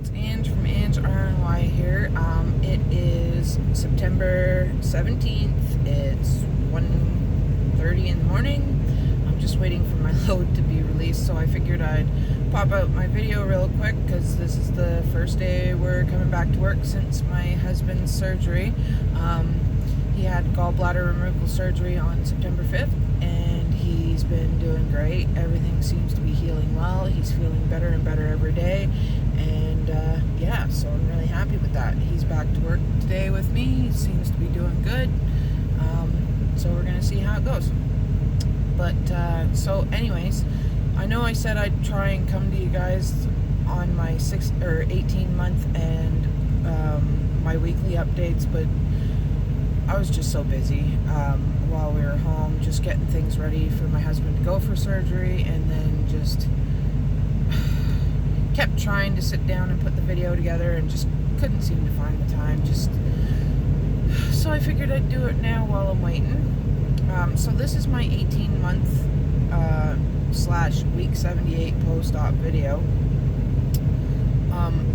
It's Ange from Ange RNY here. It is September 17th. It's 1:30 in the morning. I'm just waiting for my load to be released, so I figured I'd pop out my video real quick because this is the first day we're coming back to work since my husband's surgery. He had gallbladder removal surgery on September 5th, and he's been doing great. Everything seems to be healing well. He's feeling better and better every day, and yeah, so I'm really happy with that. He's back to work today with me. He seems to be doing good, so we're gonna see how it goes. But so anyways, I know I said I'd try and come to you guys on my 18 month and my weekly updates, but I was just so busy while we were home, just getting things ready for my husband to go for surgery, and then just kept trying to sit down and put the video together and just couldn't seem to find the time. So I figured I'd do it now while I'm waiting. So this is my 18 month / week 78 post-op video.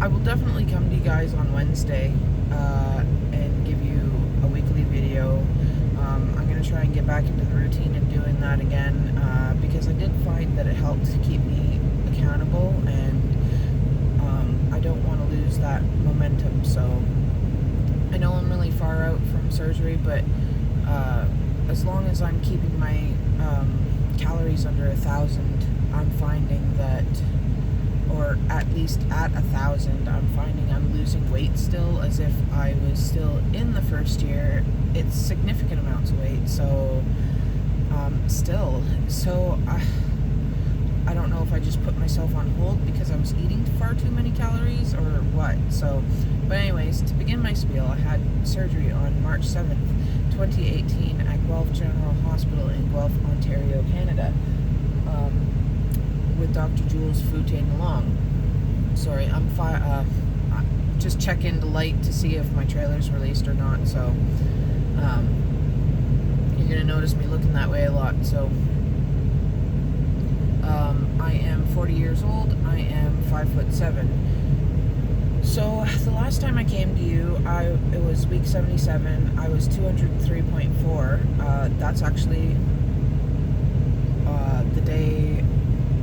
I will definitely come to you guys on Wednesday and give you a weekly video. I'm going to try and get back into the routine of doing that again because I did find that it helped to keep me accountable, and I don't want to lose that momentum. So I know I'm really far out from surgery, but as long as I'm keeping my calories under 1,000, I'm finding that, or at least at 1,000, I'm finding I'm losing weight still as if I was still in the first year. It's significant amounts of weight, so I don't know if I just put myself on hold because I was eating far too many calories or what. So, but anyways, to begin my spiel, I had surgery on March 7th, 2018 at Guelph General Hospital in Guelph, Ontario, Canada, with Dr. Jules Foutain-Long. Sorry, I'm just check into light to see if my trailer's released or not, so you're gonna notice me looking that way a lot. So I am 40 years old. I am 5'7". So the last time I came to you, it was week 77. I was 203.4. That's actually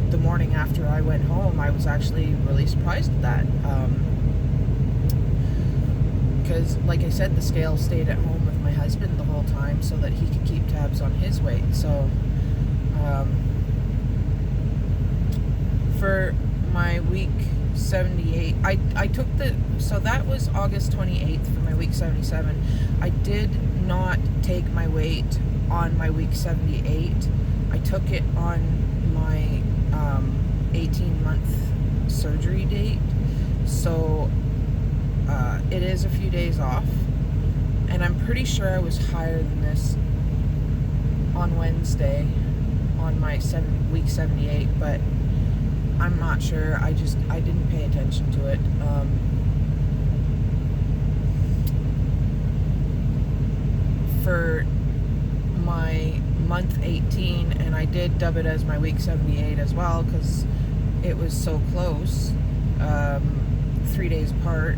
the morning after I went home. I was actually really surprised at that. Because, like I said, the scale stayed at home with my husband the whole time so that he could keep tabs on his weight. So, for my week 78, I took so that was August 28th for my week 77. I did not take my weight on my week 78. I took it on my 18-month surgery date. So it is a few days off, and I'm pretty sure I was higher than this on Wednesday on my week 78, but I'm not sure. I didn't pay attention to it. For my month 18, and I did dub it as my week 78 as well because it was so close, 3 days apart.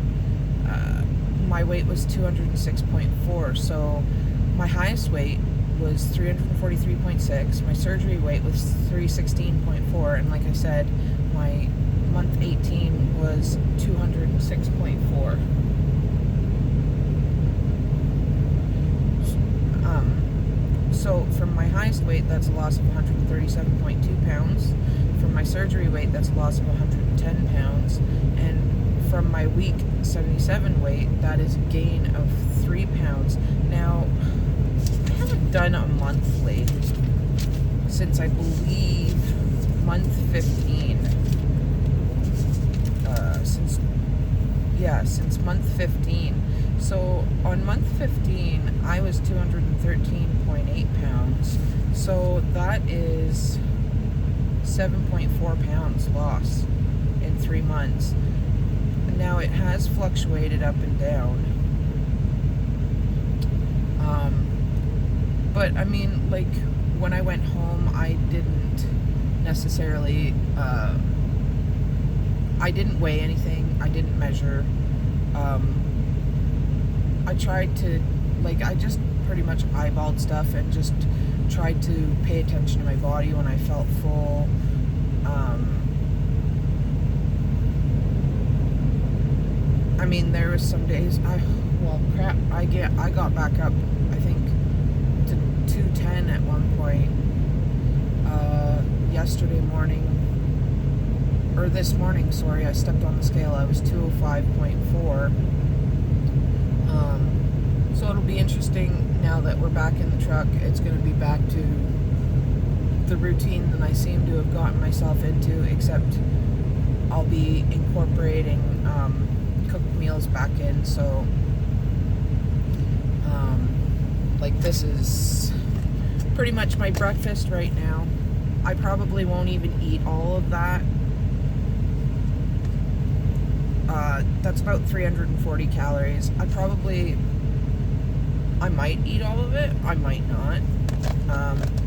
My weight was 206.4, so my highest weight was 343.6. My surgery weight was 316.4, and like I said, my month 18 was 206.4. So from my highest weight, that's a loss of 137.2 pounds. From my surgery weight, that's a loss of 110 pounds. And from my week 77 weight, that is a gain of 3 pounds. Now, I haven't done a monthly since, I believe, month 15. Since month 15. So on month 15, I was 213.8 pounds. So that is 7.4 pounds loss in 3 months. Now it has fluctuated up and down. But I mean, like, when I went home, I didn't necessarily I didn't weigh anything. I didn't measure. I tried to, I just pretty much eyeballed stuff and just tried to pay attention to my body when I felt full. I mean, there was some days I got back up, I think, to 210 at one point. Yesterday morning, or this morning, sorry, I stepped on the scale. I was 205.4. So it'll be interesting now that we're back in the truck. It's going to be back to the routine that I seem to have gotten myself into, except I'll be incorporating cooked meals back in. So this is pretty much my breakfast right now. I probably won't even eat all of that. That's about 340 calories. I might eat all of it. I might not.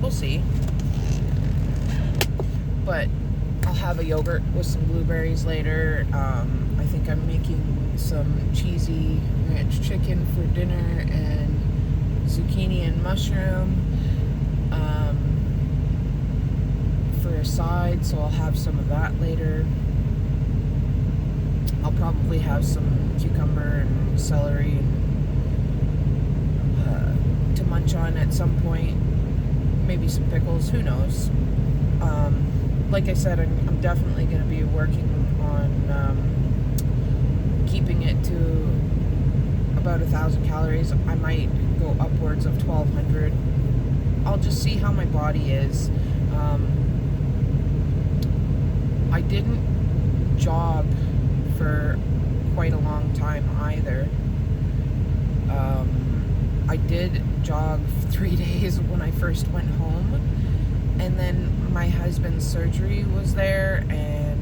We'll see. But I'll have a yogurt with some blueberries later. I think I'm making some cheesy ranch chicken for dinner and zucchini and mushroom for a side, so I'll have some of that later. I'll probably have some cucumber and celery to munch on at some point. Maybe some pickles, who knows. Like I said, I'm definitely going to be working on keeping it to about 1,000 calories. I might go upwards of 1,200. I'll just see how my body is. I didn't jog for quite a long time either. I did jog 3 days when I first went home, and then my husband's surgery was there, and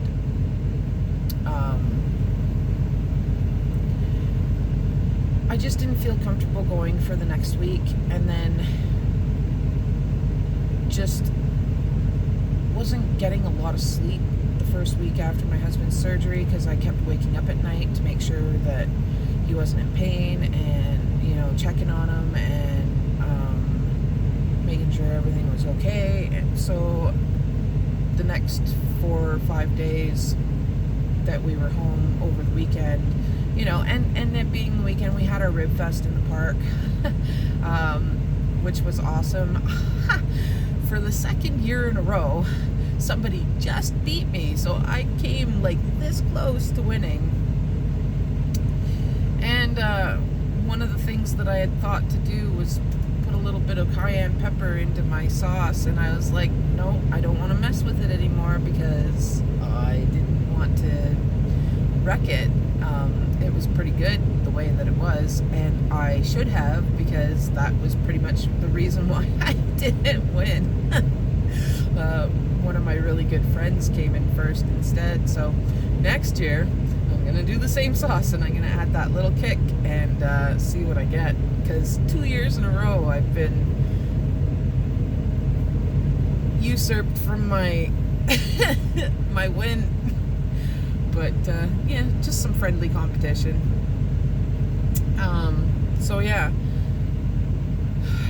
I just didn't feel comfortable going for the next week, and then just wasn't getting a lot of sleep the first week after my husband's surgery, because I kept waking up at night to make sure that he wasn't in pain, and checking on him and making sure everything was okay. And so the next 4 or 5 days that we were home over the weekend, and it being the weekend, we had our rib fest in the park, which was awesome. For the second year in a row, somebody just beat me, so I came this close to winning. And one of the things that I had thought to do was put a little bit of cayenne pepper into my sauce, and I was like, no, I don't want to mess with it anymore, because I didn't want to wreck it. It was pretty good the way that it was, and I should have, because that was pretty much the reason why I didn't win. One of my really good friends came in first instead, so next year I'm gonna do the same sauce, and I'm gonna add that little kick and see what I get, because 2 years in a row I've been usurped from my my win. But yeah, just some friendly competition. So yeah,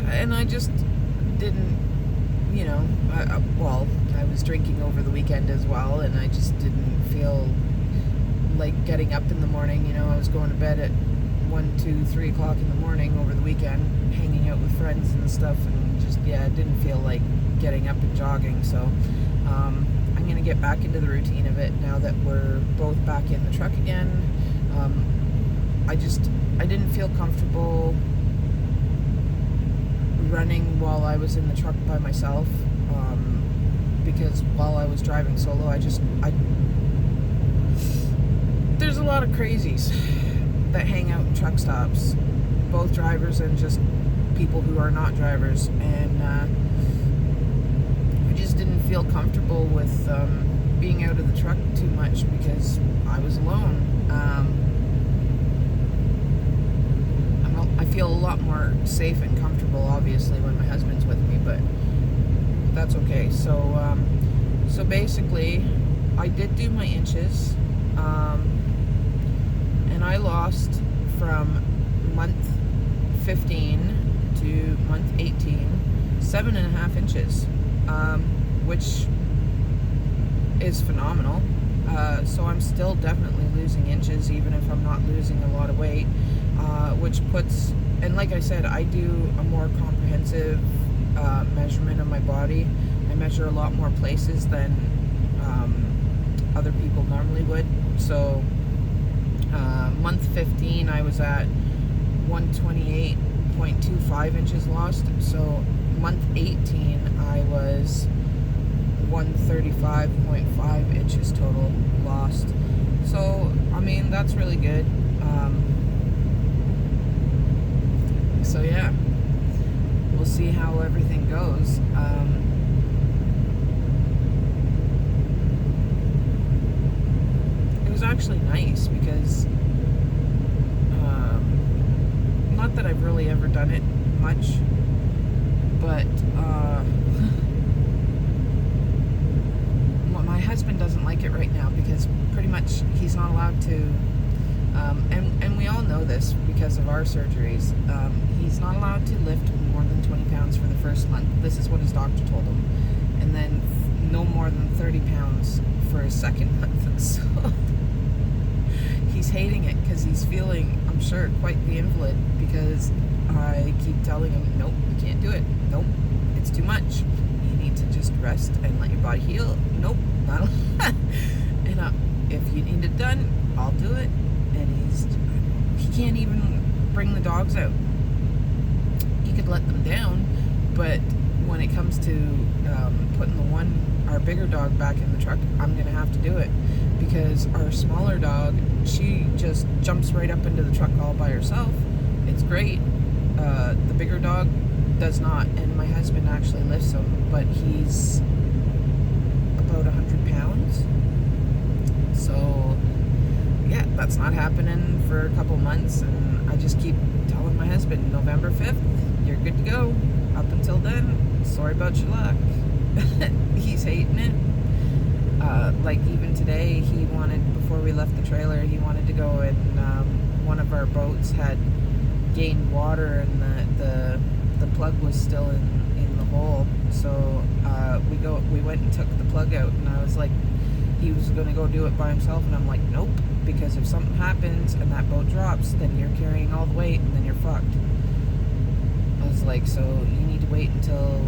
and I just didn't, I was drinking over the weekend as well, and I just didn't feel like getting up in the morning. I was going to bed at 1, 2, 3 o'clock in the morning over the weekend, hanging out with friends and stuff, and just, it didn't feel like getting up and jogging. So I'm going to get back into the routine of it now that we're both back in the truck again. I didn't feel comfortable running while I was in the truck by myself, because while I was driving solo, there's a lot of crazies that hang out in truck stops, both drivers and just people who are not drivers, and I just didn't feel comfortable with being out of the truck too much, because I was alone. I feel a lot more safe and comfortable, obviously, when my husband's with me, but that's okay. So, so basically, I did do my inches. I lost from month 15 to month 18 7.5 inches, which is phenomenal. So I'm still definitely losing inches, even if I'm not losing a lot of weight, which puts, and like I said, I do a more comprehensive measurement of my body. I measure a lot more places than other people normally would. So month 15 I was at 128.25 inches lost. So month 18 I was 135.5 inches total lost. So I mean, that's really good. So yeah, we'll see how everything goes. It was actually nice because not that I've really ever done it much, but my husband doesn't like it right now because pretty much he's not allowed to, and we all know this because of our surgeries, he's not allowed to lift more than 20 pounds for the first month. This is what his doctor told him. And then no more than 30 pounds for his second month. So he's hating it because he's feeling, I'm sure, quite the invalid, because I keep telling him, nope, you can't do it. Nope, it's too much. You need to just rest and let your body heal. Nope, not and if you need it done, I'll do it. And he can't even bring the dogs out. He could let them down, but when it comes to putting our bigger dog back in the truck, I'm gonna have to do it, because our smaller dog, she just jumps right up into the truck all by herself. It's great. The bigger dog does not, and my husband actually lifts him, but he's about 100 pounds. So yeah, that's not happening for a couple months, and I just keep telling my husband, November 5th, you're good to go. Up until then, sorry about your luck. He's hating it. Like even today, he wanted, before we left the trailer, he wanted to go, and one of our boats had gained water, and the plug was still in the hole. So we went and took the plug out, and I was like, he was going to go do it by himself, and I'm like, nope, because if something happens and that boat drops, then you're carrying all the weight, and then you're fucked. I was like, so you need to wait until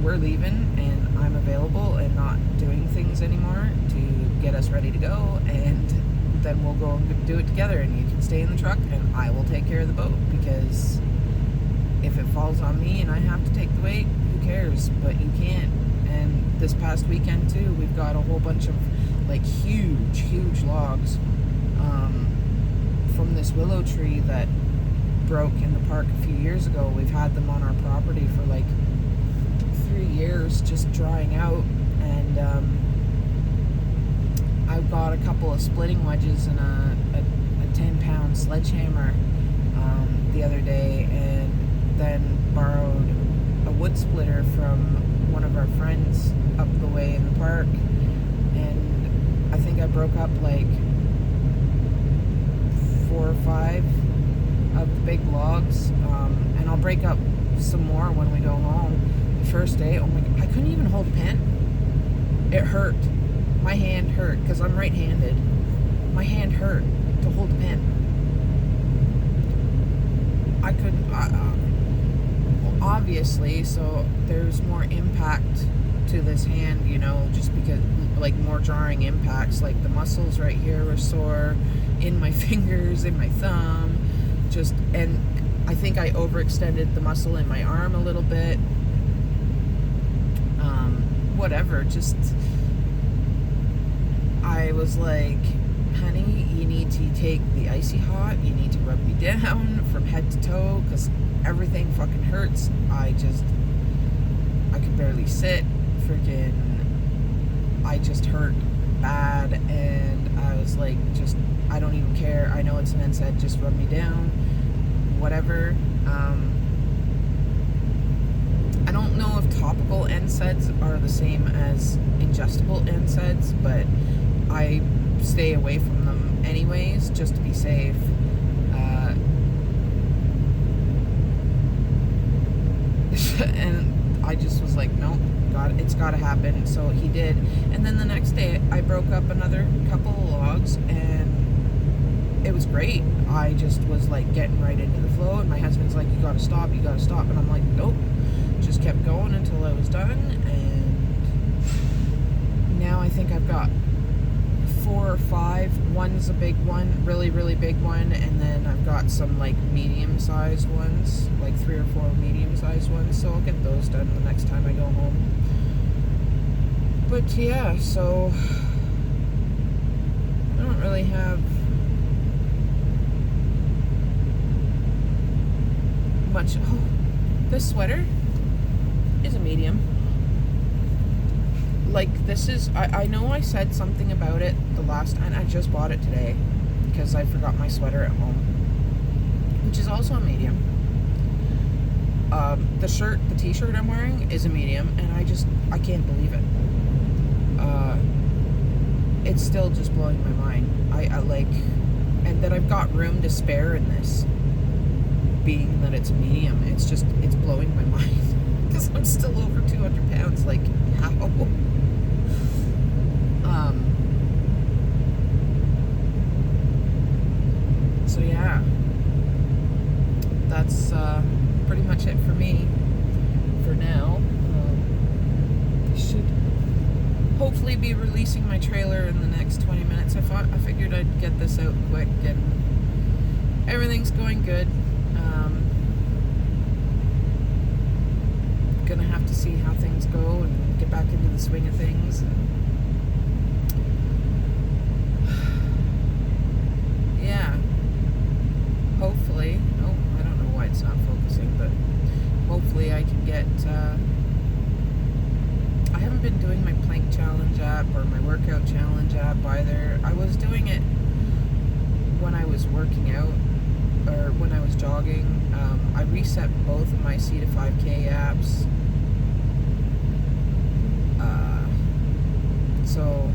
we're leaving and I'm available and not doing things anymore to get us ready to go, and then we'll go and do it together, and you can stay in the truck and I will take care of the boat, because if it falls on me and I have to take the weight, who cares? But you can't. And this past weekend too, we've got a whole bunch of like huge logs from this willow tree that broke in the park a few years ago. We've had them on our property for like 3 years, just drying out, and I've got a couple of splitting wedges and a 10-pound sledgehammer the other day, and then borrowed a wood splitter from one of our friends up the way in the park, and I think I broke up like 4 or 5 of the big logs, and I'll break up some more when we go home. The first day, oh my God, I couldn't even hold a pen. It hurt. My hand hurt because I'm right-handed. My hand hurt to hold a pen. I couldn't, well, obviously, so there's more impact to this hand, you know, just because, like, more jarring impacts, like the muscles right here were sore, in my fingers, in my thumb, just, and I think I overextended the muscle in my arm a little bit. Whatever, just, I was like, honey, you need to take the icy hot, you need to rub me down from head to toe, because everything fucking hurts. I could barely sit, freaking, I just hurt bad, and I was like, just, I don't even care, I know it's an NSAID, just rub me down, whatever. I don't know if topical NSAIDs are the same as ingestible NSAIDs, but I stay away from them anyways, just to be safe. And I just was like, nope, it's got to happen. So he did. And then the next day, I broke up another couple of logs, and it was great. I just was like getting right into the flow, and my husband's like, you got to stop, and I'm like, nope. Just kept going until I was done, and now I think I've got 4 or 5. One's a big one, really, really big one, and then I've got some like medium-sized ones, like 3 or 4 medium-sized ones, so I'll get those done the next time I go home. But yeah, so I don't really have much. Oh, this sweater is a medium. Like, this is, I know I said something about it the last time. I just bought it today because I forgot my sweater at home, which is also a medium. The t-shirt I'm wearing is a medium, and I can't believe it. It's still just blowing my mind. I like, and that I've got room to spare in this, being that it's a medium. It's blowing my mind because I'm still over 200 pounds. Like, how? So yeah, that's pretty much it for me for now. I should hopefully be releasing my trailer in the next 20 minutes. I figured I'd get this out quick, and everything's going good. Gonna have to see how things go and get back into the swing of things. Yeah, hopefully. Oh, I don't know why it's not focusing, but hopefully I can get. I haven't been doing my plank challenge app or my workout challenge app either. I was doing it when I was working out or when I was jogging. I reset both of my C to 5K apps. So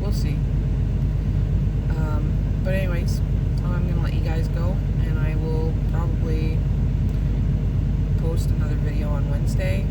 we'll see. But anyways, I'm gonna let you guys go, and I will probably post another video on Wednesday.